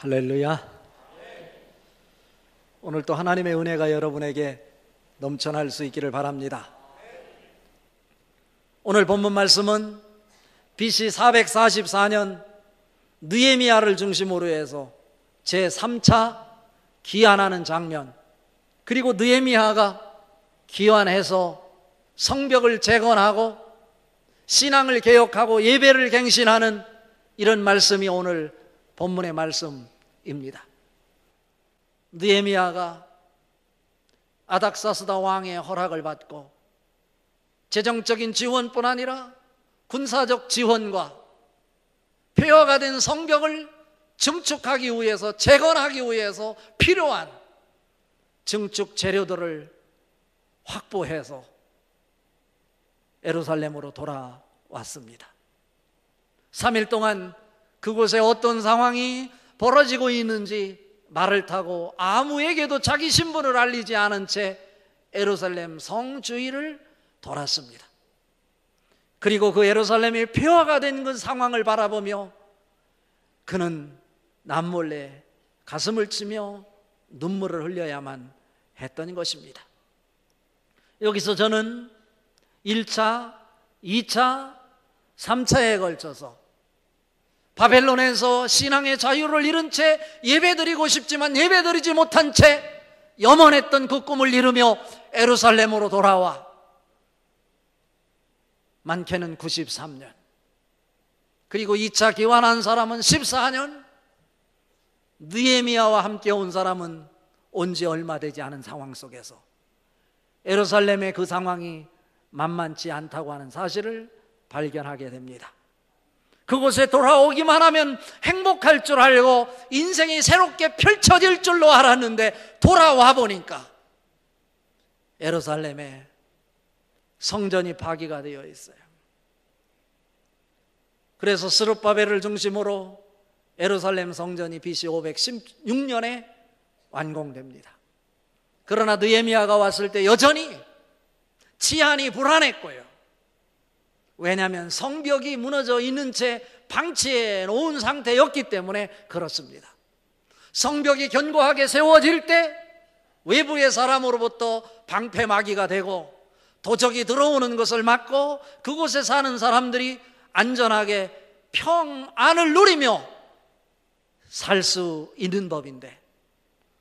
할렐루야. 오늘 또 하나님의 은혜가 여러분에게 넘쳐날 수 있기를 바랍니다. 오늘 본문 말씀은 BC 444년 느헤미야를 중심으로 해서 제3차 기환하는 장면, 그리고 느헤미야가 기환해서 성벽을 재건하고 신앙을 개혁하고 예배를 갱신하는 이런 말씀이 오늘 본문의 말씀입니다. 느헤미야가 아닥사스다 왕의 허락을 받고 재정적인 지원뿐 아니라 군사적 지원과 폐허가 된 성벽을 증축하기 위해서, 재건하기 위해서 필요한 증축 재료들을 확보해서 예루살렘으로 돌아왔습니다. 3일 동안 그곳에 어떤 상황이 벌어지고 있는지 말을 타고 아무에게도 자기 신분을 알리지 않은 채 예루살렘 성 주위를 돌았습니다. 그리고 그 예루살렘이 폐허가 된 그 상황을 바라보며 그는 남몰래 가슴을 치며 눈물을 흘려야만 했던 것입니다. 여기서 저는 1차, 2차, 3차에 걸쳐서 바벨론에서 신앙의 자유를 잃은 채 예배드리고 싶지만 예배드리지 못한 채 염원했던 그 꿈을 이루며 예루살렘으로 돌아와 많게는 93년, 그리고 2차 기환한 사람은 14년, 느헤미야와 함께 온 사람은 온 지 얼마 되지 않은 상황 속에서 예루살렘의 그 상황이 만만치 않다고 하는 사실을 발견하게 됩니다. 그곳에 돌아오기만 하면 행복할 줄 알고 인생이 새롭게 펼쳐질 줄로 알았는데 돌아와 보니까 예루살렘에 성전이 파기가 되어 있어요. 그래서 스룹바벨을 중심으로 예루살렘 성전이 BC 516년에 완공됩니다. 그러나 느헤미야가 왔을 때 여전히 치안이 불안했고요. 왜냐하면 성벽이 무너져 있는 채 방치해 놓은 상태였기 때문에 그렇습니다. 성벽이 견고하게 세워질 때 외부의 사람으로부터 방패막이가 되고 도적이 들어오는 것을 막고 그곳에 사는 사람들이 안전하게 평안을 누리며 살 수 있는 법인데,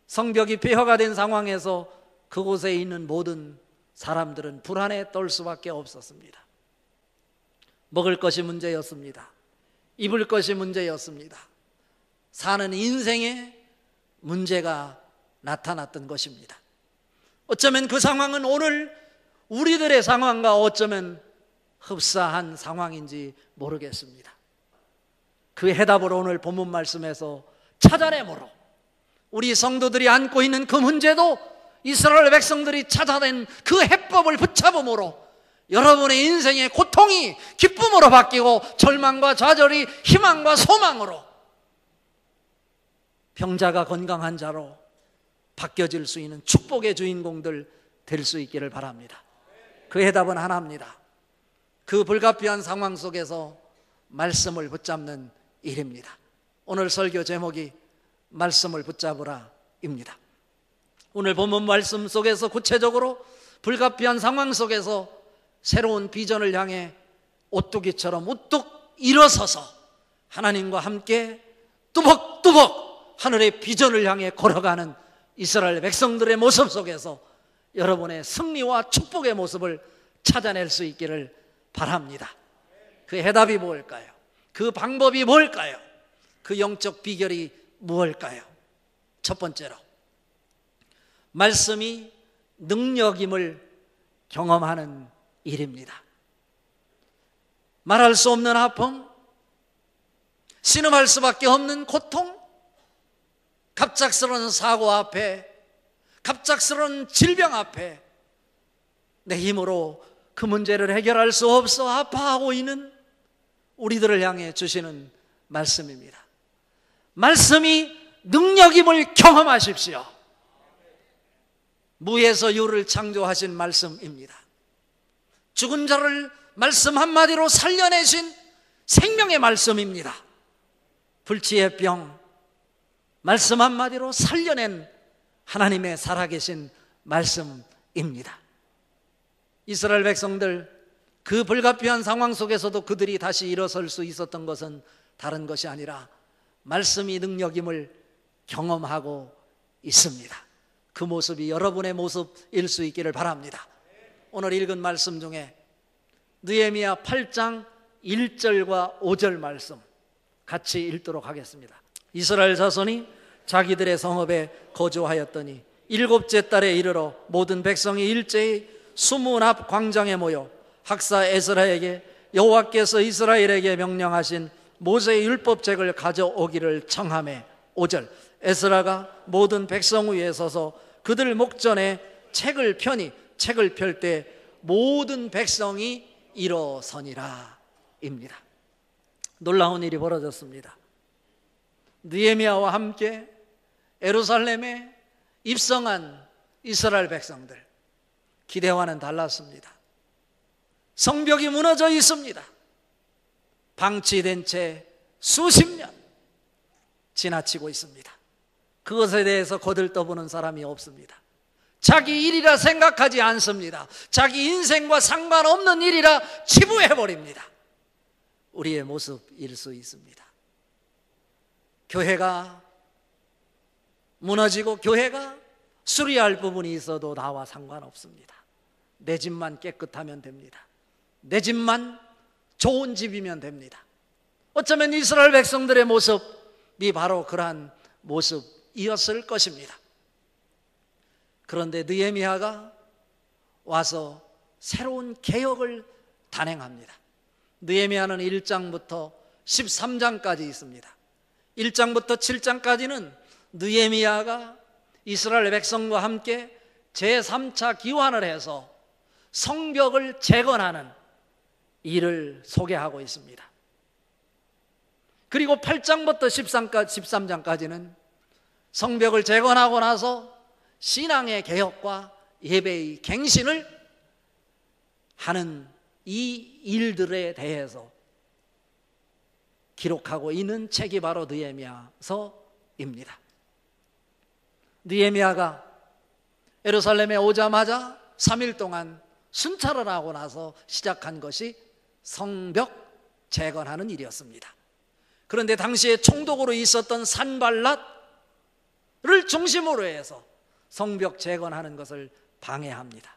성벽이 폐허가 된 상황에서 그곳에 있는 모든 사람들은 불안에 떨 수밖에 없었습니다. 먹을 것이 문제였습니다. 입을 것이 문제였습니다. 사는 인생에 문제가 나타났던 것입니다. 어쩌면 그 상황은 오늘 우리들의 상황과 어쩌면 흡사한 상황인지 모르겠습니다. 그 해답을 오늘 본문 말씀에서 찾아내므로 우리 성도들이 안고 있는 그 문제도 이스라엘 백성들이 찾아낸 그 해법을 붙잡음으로 여러분의 인생의 고통이 기쁨으로 바뀌고 절망과 좌절이 희망과 소망으로, 병자가 건강한 자로 바뀌어질 수 있는 축복의 주인공들 될 수 있기를 바랍니다. 그 해답은 하나입니다. 그 불가피한 상황 속에서 말씀을 붙잡는 일입니다. 오늘 설교 제목이 말씀을 붙잡으라입니다. 오늘 본문 말씀 속에서 구체적으로 불가피한 상황 속에서 새로운 비전을 향해 오뚜기처럼 우뚝 일어서서 하나님과 함께 뚜벅뚜벅 하늘의 비전을 향해 걸어가는 이스라엘 백성들의 모습 속에서 여러분의 승리와 축복의 모습을 찾아낼 수 있기를 바랍니다. 그 해답이 뭘까요? 그 방법이 뭘까요? 그 영적 비결이 무엇일까요? 첫 번째로 말씀이 능력임을 경험하는 일입니다. 말할 수 없는 아픔, 신음할 수밖에 없는 고통, 갑작스러운 사고 앞에, 갑작스러운 질병 앞에 내 힘으로 그 문제를 해결할 수 없어 아파하고 있는 우리들을 향해 주시는 말씀입니다. 말씀이 능력임을 경험하십시오. 무에서 유를 창조하신 말씀입니다. 죽은 자를 말씀 한마디로 살려내신 생명의 말씀입니다. 불치의 병, 말씀 한마디로 살려낸 하나님의 살아계신 말씀입니다. 이스라엘 백성들 그 불가피한 상황 속에서도 그들이 다시 일어설 수 있었던 것은 다른 것이 아니라 말씀이 능력임을 경험하고 있습니다. 그 모습이 여러분의 모습일 수 있기를 바랍니다. 오늘 읽은 말씀 중에 느헤미야 8장 1절과 5절 말씀 같이 읽도록 하겠습니다. 이스라엘 자손이 자기들의 성읍에 거주하였더니 7째 달에 이르러 모든 백성이 일제히 수문 앞 광장에 모여 학사 에스라에게 여호와께서 이스라엘에게 명령하신 모세의 율법책을 가져오기를 청하매 5절 에스라가 모든 백성 위에 서서 그들 목전에 책을 펴니 책을 펼 때 모든 백성이 일어서니라 입니다. 놀라운 일이 벌어졌습니다. 느헤미야와 함께 예루살렘에 입성한 이스라엘 백성들, 기대와는 달랐습니다. 성벽이 무너져 있습니다. 방치된 채 수십 년 지나치고 있습니다. 그것에 대해서 거들떠보는 사람이 없습니다. 자기 일이라 생각하지 않습니다. 자기 인생과 상관없는 일이라 치부해버립니다. 우리의 모습일 수 있습니다. 교회가 무너지고 교회가 수리할 부분이 있어도 나와 상관없습니다. 내 집만 깨끗하면 됩니다. 내 집만 좋은 집이면 됩니다. 어쩌면 이스라엘 백성들의 모습이 바로 그러한 모습이었을 것입니다. 그런데 느헤미야가 와서 새로운 개혁을 단행합니다. 느헤미야는 1장부터 13장까지 있습니다. 1장부터 7장까지는 느헤미야가 이스라엘 백성과 함께 제3차 기환을 해서 성벽을 재건하는 일을 소개하고 있습니다. 그리고 8장부터 13장까지는 성벽을 재건하고 나서 신앙의 개혁과 예배의 갱신을 하는 이 일들에 대해서 기록하고 있는 책이 바로 느헤미야서입니다. 느헤미야가 예루살렘에 오자마자 3일 동안 순찰을 하고 나서 시작한 것이 성벽 재건하는 일이었습니다. 그런데 당시에 총독으로 있었던 산발랏을 중심으로 해서 성벽 재건하는 것을 방해합니다.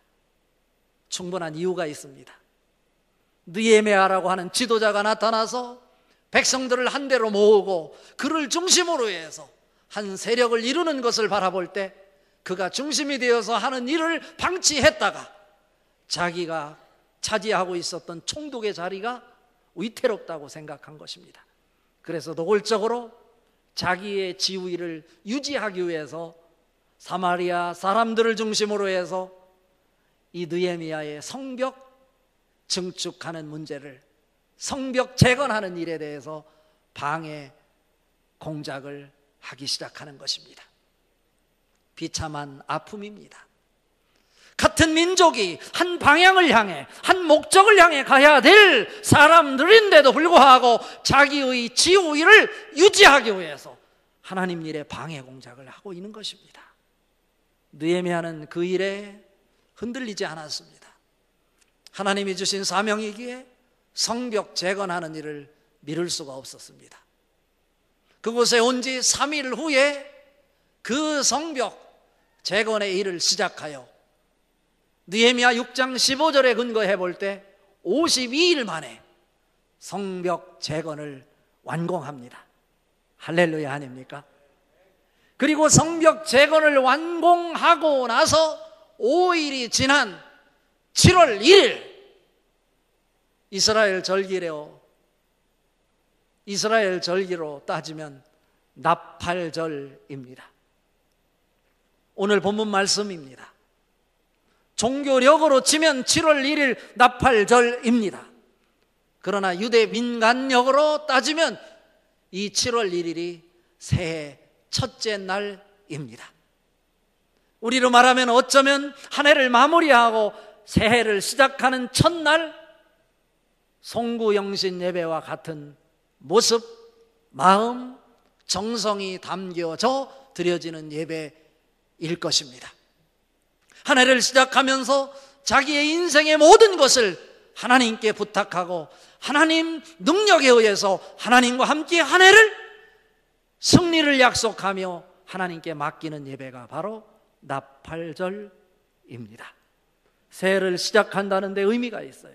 충분한 이유가 있습니다. 느헤미야라고 하는 지도자가 나타나서 백성들을 한데로 모으고 그를 중심으로 해서 한 세력을 이루는 것을 바라볼 때 그가 중심이 되어서 하는 일을 방치했다가 자기가 차지하고 있었던 총독의 자리가 위태롭다고 생각한 것입니다. 그래서 노골적으로 자기의 지위를 유지하기 위해서 사마리아 사람들을 중심으로 해서 이 느헤미야의 성벽 증축하는 문제를, 성벽 재건하는 일에 대해서 방해 공작을 하기 시작하는 것입니다. 비참한 아픔입니다. 같은 민족이 한 방향을 향해, 한 목적을 향해 가야 될 사람들인데도 불구하고 자기의 지위를 유지하기 위해서 하나님 일에 방해 공작을 하고 있는 것입니다. 느헤미야는 그 일에 흔들리지 않았습니다. 하나님이 주신 사명이기에 성벽 재건하는 일을 미룰 수가 없었습니다. 그곳에 온 지 3일 후에 그 성벽 재건의 일을 시작하여 느헤미야 6장 15절에 근거해 볼 때 52일 만에 성벽 재건을 완공합니다. 할렐루야 아닙니까? 그리고 성벽 재건을 완공하고 나서 5일이 지난 7월 1일 이스라엘 절기로 따지면 나팔절입니다. 오늘 본문 말씀입니다. 종교력으로 치면 7월 1일 나팔절입니다. 그러나 유대 민간력으로 따지면 이 7월 1일이 새해 첫째 날입니다. 우리로 말하면 어쩌면 한 해를 마무리하고 새해를 시작하는 첫날 송구영신 예배와 같은 모습, 마음, 정성이 담겨져 드려지는 예배일 것입니다. 한 해를 시작하면서 자기의 인생의 모든 것을 하나님께 부탁하고 하나님 능력에 의해서 하나님과 함께 한 해를 승리를 약속하며 하나님께 맡기는 예배가 바로 나팔절입니다. 새해를 시작한다는 데 의미가 있어요.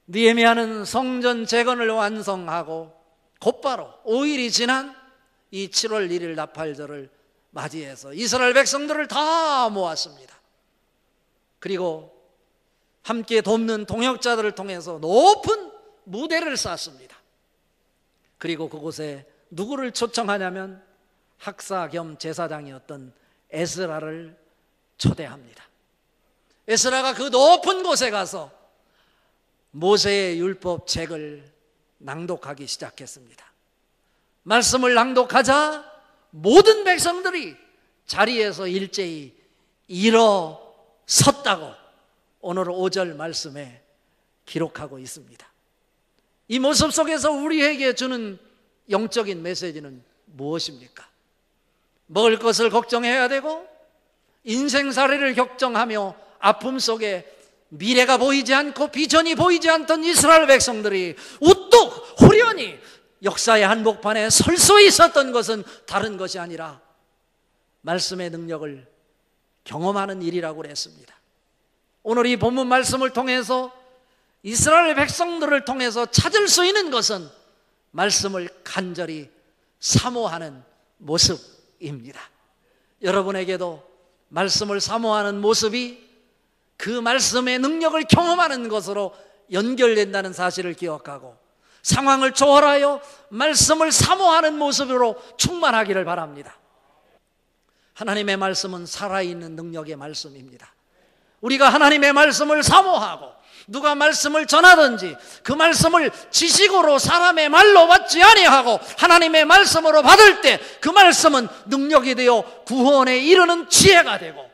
느헤미야는 성전 재건을 완성하고 곧바로 5일이 지난 이 7월 1일 나팔절을 맞이해서 이스라엘 백성들을 다 모았습니다. 그리고 함께 돕는 동역자들을 통해서 높은 무대를 쌓습니다. 그리고 그곳에 누구를 초청하냐면 학사 겸 제사장이었던 에스라를 초대합니다. 에스라가 그 높은 곳에 가서 모세의 율법책을 낭독하기 시작했습니다. 말씀을 낭독하자 모든 백성들이 자리에서 일제히 일어섰다고 오늘 5절 말씀에 기록하고 있습니다. 이 모습 속에서 우리에게 주는 영적인 메시지는 무엇입니까? 먹을 것을 걱정해야 되고 인생살이를 걱정하며 아픔 속에 미래가 보이지 않고 비전이 보이지 않던 이스라엘 백성들이 우뚝 후련히 역사의 한복판에 설 수 있었던 것은 다른 것이 아니라 말씀의 능력을 경험하는 일이라고 그랬습니다. 오늘 이 본문 말씀을 통해서 이스라엘 백성들을 통해서 찾을 수 있는 것은 말씀을 간절히 사모하는 모습입니다. 여러분에게도 말씀을 사모하는 모습이 그 말씀의 능력을 경험하는 것으로 연결된다는 사실을 기억하고 상황을 초월하여 말씀을 사모하는 모습으로 충만하기를 바랍니다. 하나님의 말씀은 살아있는 능력의 말씀입니다. 우리가 하나님의 말씀을 사모하고 누가 말씀을 전하든지 그 말씀을 지식으로 사람의 말로 받지 아니하고 하나님의 말씀으로 받을 때 그 말씀은 능력이 되어 구원에 이르는 지혜가 되고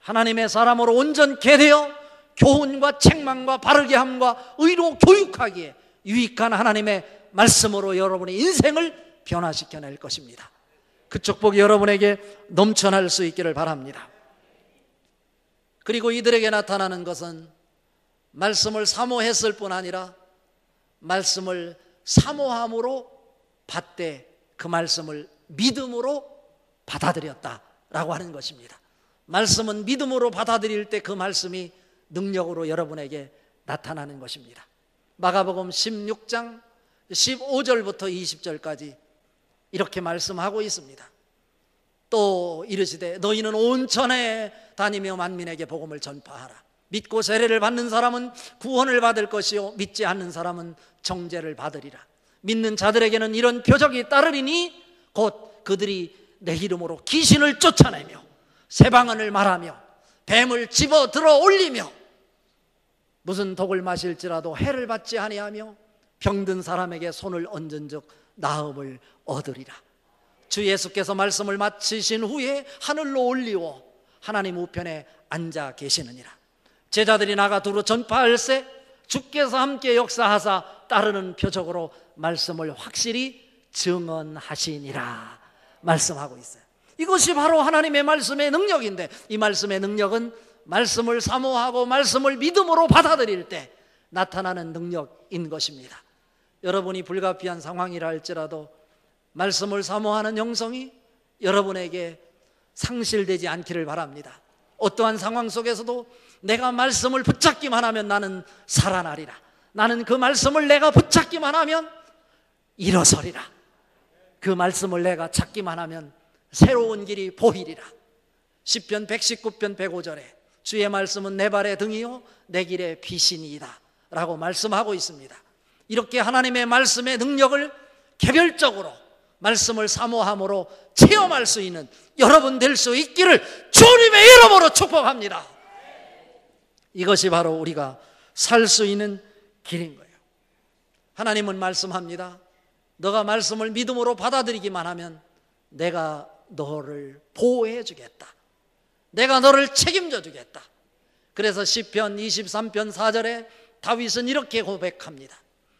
하나님의 사람으로 온전케 되어 교훈과 책망과 바르게 함과 의로 교육하기에 유익한 하나님의 말씀으로 여러분의 인생을 변화시켜낼 것입니다. 그 축복이 여러분에게 넘쳐날 수 있기를 바랍니다. 그리고 이들에게 나타나는 것은 말씀을 사모했을 뿐 아니라 말씀을 사모함으로 받되 그 말씀을 믿음으로 받아들였다라고 하는 것입니다. 말씀은 믿음으로 받아들일 때 그 말씀이 능력으로 여러분에게 나타나는 것입니다. 마가복음 16장 15절부터 20절까지 이렇게 말씀하고 있습니다. 또 이르시되 너희는 온 천하에 다니며 만민에게 복음을 전파하라. 믿고 세례를 받는 사람은 구원을 받을 것이요 믿지 않는 사람은 정죄를 받으리라. 믿는 자들에게는 이런 표적이 따르리니 곧 그들이 내 이름으로 귀신을 쫓아내며 새방언을 말하며 뱀을 집어 들어 올리며 무슨 독을 마실지라도 해를 받지 아니하며 병든 사람에게 손을 얹은즉 나음을 얻으리라. 주 예수께서 말씀을 마치신 후에 하늘로 올리워 하나님 우편에 앉아 계시느니라. 제자들이 나가 두루 전파할세 주께서 함께 역사하사 따르는 표적으로 말씀을 확실히 증언하시니라 말씀하고 있어요. 이것이 바로 하나님의 말씀의 능력인데 이 말씀의 능력은 말씀을 사모하고 말씀을 믿음으로 받아들일 때 나타나는 능력인 것입니다. 여러분이 불가피한 상황이라 할지라도 말씀을 사모하는 영성이 여러분에게 상실되지 않기를 바랍니다. 어떠한 상황 속에서도 내가 말씀을 붙잡기만 하면 나는 살아나리라. 나는 그 말씀을 내가 붙잡기만 하면 일어서리라. 그 말씀을 내가 찾기만 하면 새로운 길이 보이리라. 시편 119편 105절에 주의 말씀은 내 발의 등이요 내 길의 빛이니이다 라고 말씀하고 있습니다. 이렇게 하나님의 말씀의 능력을 개별적으로 말씀을 사모함으로 체험할 수 있는 여러분 될 수 있기를 주님의 이름으로 축복합니다. 이것이 바로 우리가 살 수 있는 길인 거예요. 하나님은 말씀합니다. 너가 말씀을 믿음으로 받아들이기만 하면 내가 너를 보호해 주겠다. 내가 너를 책임져 주겠다. 그래서 시편 23편 4절에 다윗은 이렇게 고백합니다.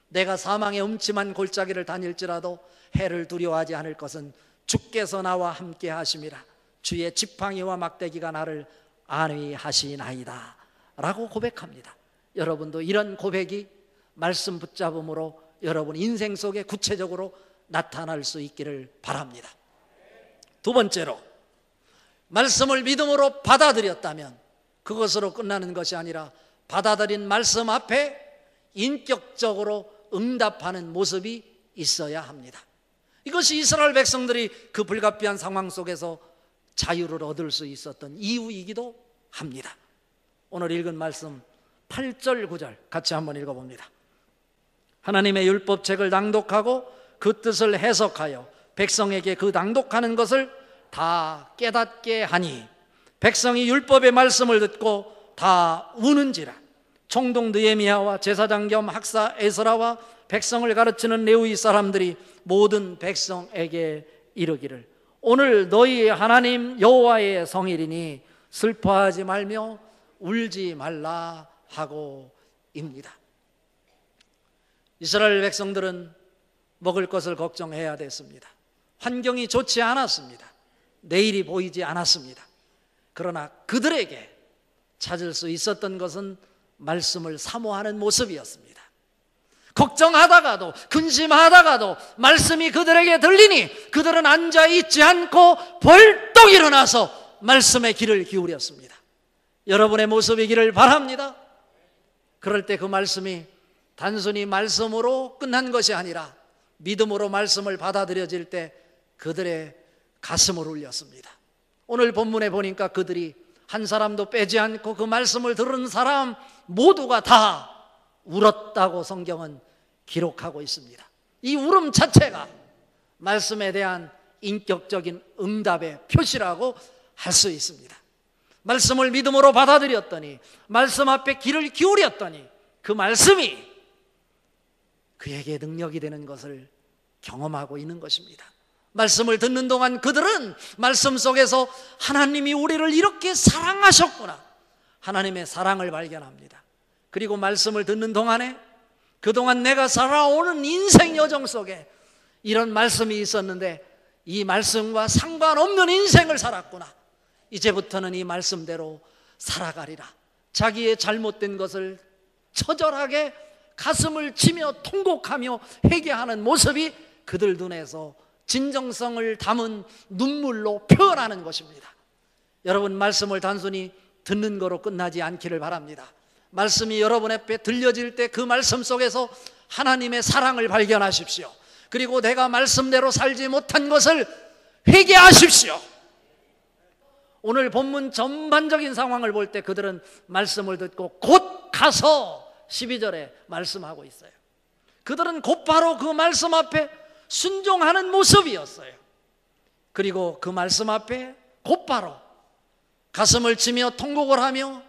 내가 사망의 음침한 골짜기를 다닐지라도 해를 두려워하지 않을 것은 주께서 나와 함께 하심이라. 주의 지팡이와 막대기가 나를 안위하시나이다 라고 고백합니다. 여러분도 이런 고백이 말씀 붙잡음으로 여러분 인생 속에 구체적으로 나타날 수 있기를 바랍니다. 두 번째로, 말씀을 믿음으로 받아들였다면 그것으로 끝나는 것이 아니라 받아들인 말씀 앞에 인격적으로 응답하는 모습이 있어야 합니다. 이것이 이스라엘 백성들이 그 불가피한 상황 속에서 자유를 얻을 수 있었던 이유이기도 합니다. 오늘 읽은 말씀 8절 9절 같이 한번 읽어봅니다. 하나님의 율법책을 낭독하고 그 뜻을 해석하여 백성에게 그 낭독하는 것을 다 깨닫게 하니 백성이 율법의 말씀을 듣고 다 우는지라. 총독 느헤미야와 제사장 겸 학사 에스라와 백성을 가르치는 레위 사람들이 모든 백성에게 이르기를 오늘 너희 하나님 여호와의 성일이니 슬퍼하지 말며 울지 말라 하고입니다. 이스라엘 백성들은 먹을 것을 걱정해야 됐습니다. 환경이 좋지 않았습니다. 내일이 보이지 않았습니다. 그러나 그들에게 찾을 수 있었던 것은 말씀을 사모하는 모습이었습니다. 걱정하다가도 근심하다가도 말씀이 그들에게 들리니 그들은 앉아있지 않고 벌떡 일어나서 말씀의 귀를 기울였습니다. 여러분의 모습이기를 바랍니다. 그럴 때 그 말씀이 단순히 말씀으로 끝난 것이 아니라 믿음으로 말씀을 받아들여질 때 그들의 가슴을 울렸습니다. 오늘 본문에 보니까 그들이 한 사람도 빼지 않고 그 말씀을 들은 사람 모두가 다 울었다고 성경은 기록하고 있습니다. 이 울음 자체가 말씀에 대한 인격적인 응답의 표시라고 할 수 있습니다. 말씀을 믿음으로 받아들였더니 말씀 앞에 귀를 기울였더니 그 말씀이 그에게 능력이 되는 것을 경험하고 있는 것입니다. 말씀을 듣는 동안 그들은 말씀 속에서 하나님이 우리를 이렇게 사랑하셨구나, 하나님의 사랑을 발견합니다. 그리고 말씀을 듣는 동안에 그동안 내가 살아오는 인생 여정 속에 이런 말씀이 있었는데 이 말씀과 상관없는 인생을 살았구나, 이제부터는 이 말씀대로 살아가리라. 자기의 잘못된 것을 처절하게 가슴을 치며 통곡하며 회개하는 모습이 그들 눈에서 진정성을 담은 눈물로 표현하는 것입니다. 여러분, 말씀을 단순히 듣는 거로 끝나지 않기를 바랍니다. 말씀이 여러분 앞에 들려질 때 그 말씀 속에서 하나님의 사랑을 발견하십시오. 그리고 내가 말씀대로 살지 못한 것을 회개하십시오. 오늘 본문 전반적인 상황을 볼 때 그들은 말씀을 듣고 곧 가서 12절에 말씀하고 있어요. 그들은 곧바로 그 말씀 앞에 순종하는 모습이었어요. 그리고 그 말씀 앞에 곧바로 가슴을 치며 통곡을 하며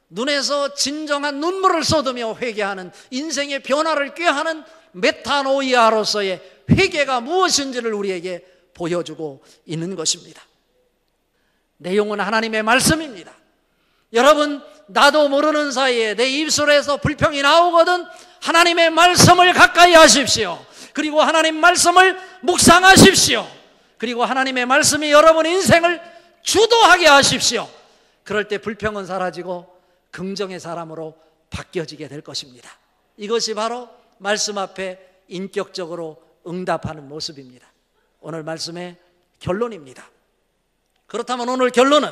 눈에서 진정한 눈물을 쏟으며 회개하는 인생의 변화를 꾀하는 메타노이아로서의 회개가 무엇인지를 우리에게 보여주고 있는 것입니다. 내용은 하나님의 말씀입니다. 여러분, 나도 모르는 사이에 내 입술에서 불평이 나오거든 하나님의 말씀을 가까이 하십시오. 그리고 하나님 말씀을 묵상하십시오. 그리고 하나님의 말씀이 여러분 인생을 주도하게 하십시오. 그럴 때 불평은 사라지고 긍정의 사람으로 바뀌어지게 될 것입니다. 이것이 바로 말씀 앞에 인격적으로 응답하는 모습입니다. 오늘 말씀의 결론입니다. 그렇다면 오늘 결론은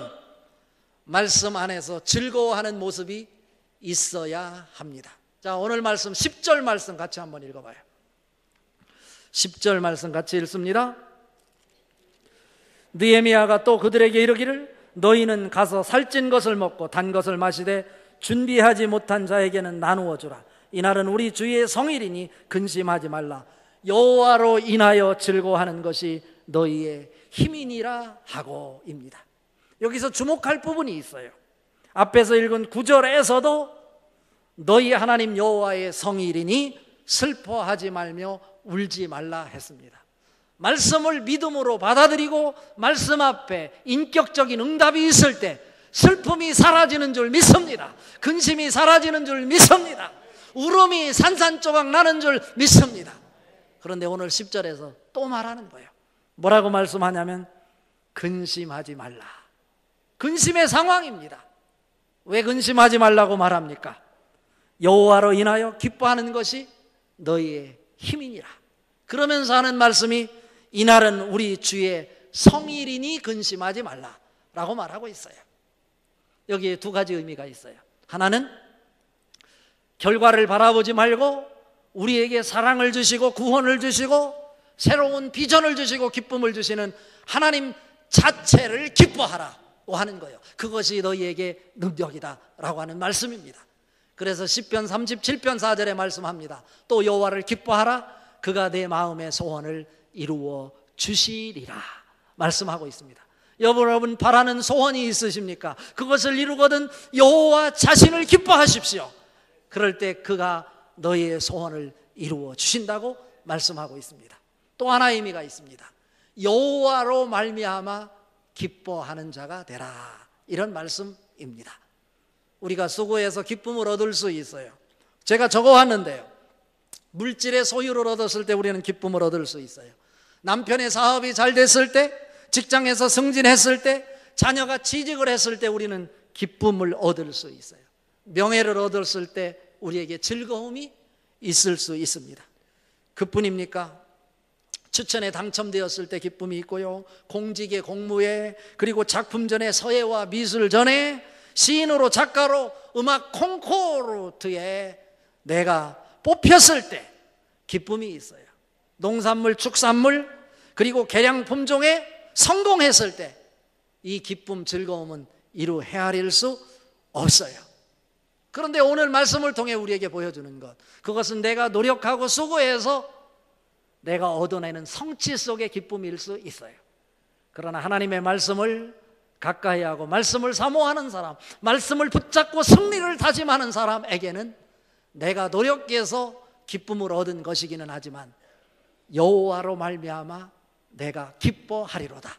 말씀 안에서 즐거워하는 모습이 있어야 합니다. 자, 오늘 말씀 10절 말씀 같이 한번 읽어봐요. 10절 말씀 같이 읽습니다. 느헤미야가 또 그들에게 이르기를 너희는 가서 살찐 것을 먹고 단 것을 마시되 준비하지 못한 자에게는 나누어 주라. 이날은 우리 주의 성일이니 근심하지 말라. 여호와로 인하여 즐거워하는 것이 너희의 힘이니라 하고입니다. 여기서 주목할 부분이 있어요. 앞에서 읽은 9절에서도 너희 하나님 여호와의 성일이니 슬퍼하지 말며 울지 말라 했습니다. 말씀을 믿음으로 받아들이고 말씀 앞에 인격적인 응답이 있을 때 슬픔이 사라지는 줄 믿습니다. 근심이 사라지는 줄 믿습니다. 울음이 산산조각 나는 줄 믿습니다. 그런데 오늘 10절에서 또 말하는 거예요. 뭐라고 말씀하냐면 근심하지 말라. 근심의 상황입니다. 왜 근심하지 말라고 말합니까? 여호와로 인하여 기뻐하는 것이 너희의 힘이니라. 그러면서 하는 말씀이 이날은 우리 주의 성일이니 근심하지 말라라고 말하고 있어요. 여기에 두 가지 의미가 있어요. 하나는 결과를 바라보지 말고 우리에게 사랑을 주시고 구원을 주시고 새로운 비전을 주시고 기쁨을 주시는 하나님 자체를 기뻐하라고 하는 거예요. 그것이 너희에게 능력이다 라고 하는 말씀입니다. 그래서 시편 37편 4절에 말씀합니다. 또 여호와를 기뻐하라. 그가 내 마음의 소원을 이루어 주시리라 말씀하고 있습니다. 여러분 바라는 소원이 있으십니까? 그것을 이루거든 여호와 자신을 기뻐하십시오. 그럴 때 그가 너희의 소원을 이루어 주신다고 말씀하고 있습니다. 또 하나 의미가 있습니다. 여호와로 말미암아 기뻐하는 자가 되라, 이런 말씀입니다. 우리가 수고해서 기쁨을 얻을 수 있어요. 제가 적어왔는데요, 물질의 소유를 얻었을 때 우리는 기쁨을 얻을 수 있어요. 남편의 사업이 잘 됐을 때, 직장에서 승진했을 때, 자녀가 취직을 했을 때 우리는 기쁨을 얻을 수 있어요. 명예를 얻었을 때 우리에게 즐거움이 있을 수 있습니다. 그뿐입니까? 추천에 당첨되었을 때 기쁨이 있고요, 공직에 공무에, 그리고 작품전에 서예와 미술전에, 시인으로 작가로 음악 콩쿠르에 내가 뽑혔을 때 기쁨이 있어요. 농산물, 축산물, 그리고 개량 품종에 성공했을 때 이 기쁨, 즐거움은 이루 헤아릴 수 없어요. 그런데 오늘 말씀을 통해 우리에게 보여주는 것, 그것은 내가 노력하고 수고해서 내가 얻어내는 성취 속의 기쁨일 수 있어요. 그러나 하나님의 말씀을 가까이 하고 말씀을 사모하는 사람, 말씀을 붙잡고 승리를 다짐하는 사람에게는 내가 노력해서 기쁨을 얻은 것이기는 하지만 여호와로 말미암아 내가 기뻐하리로다.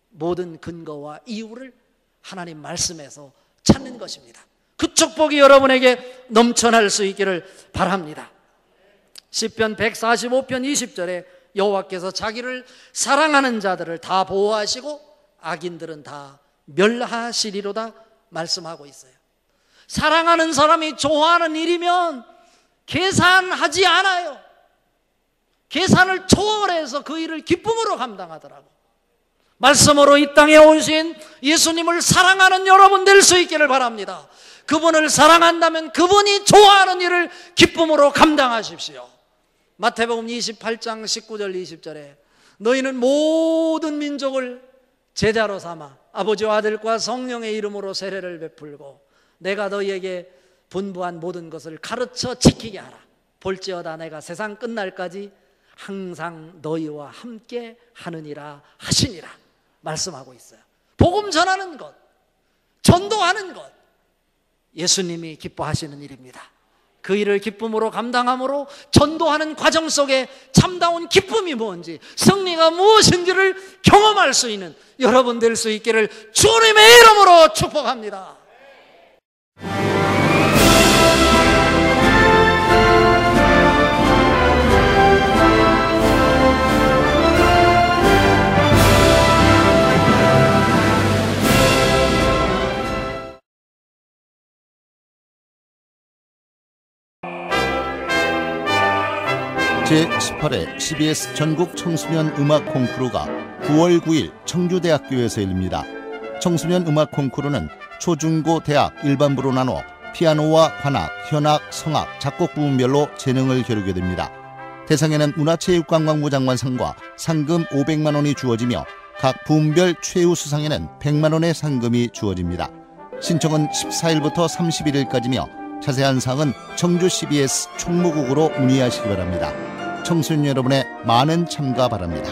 모든 근거와 이유를 하나님 말씀에서 찾는 것입니다. 그 축복이 여러분에게 넘쳐날 수 있기를 바랍니다. 시편 145편 20절에 여호와께서 자기를 사랑하는 자들을 다 보호하시고 악인들은 다 멸하시리로다 말씀하고 있어요. 사랑하는 사람이 좋아하는 일이면 계산하지 않아요. 계산을 초월해서 그 일을 기쁨으로 감당하더라고. 말씀으로 이 땅에 오신 예수님을 사랑하는 여러분 될 수 있기를 바랍니다. 그분을 사랑한다면 그분이 좋아하는 일을 기쁨으로 감당하십시오. 마태복음 28장 19절 20절에 너희는 모든 민족을 제자로 삼아 아버지와 아들과 성령의 이름으로 세례를 베풀고 내가 너희에게 분부한 모든 것을 가르쳐 지키게 하라. 볼지어다 내가 세상 끝날까지 항상 너희와 함께 하느니라 하시니라 말씀하고 있어요. 복음 전하는 것, 전도하는 것, 예수님이 기뻐하시는 일입니다. 그 일을 기쁨으로 감당함으로 전도하는 과정 속에 참다운 기쁨이 뭔지, 승리가 무엇인지를 경험할 수 있는 여러분 될 수 있기를 주님의 이름으로 축복합니다. 제18회 CBS 전국 청소년 음악 콩쿠르가 9월 9일 청주대학교에서 열립니다. 청소년 음악 콩쿠르는 초중고 대학 일반부로 나눠 피아노와 관악, 현악, 성악, 작곡 부문별로 재능을 겨루게 됩니다. 대상에는 문화체육관광부 장관상과 상금 500만 원이 주어지며 각 부문별 최우 수상에는 100만 원의 상금이 주어집니다. 신청은 14일부터 31일까지며 자세한 사항은 청주 CBS 총무국으로 문의하시기 바랍니다. 청소년 여러분의 많은 참가 바랍니다.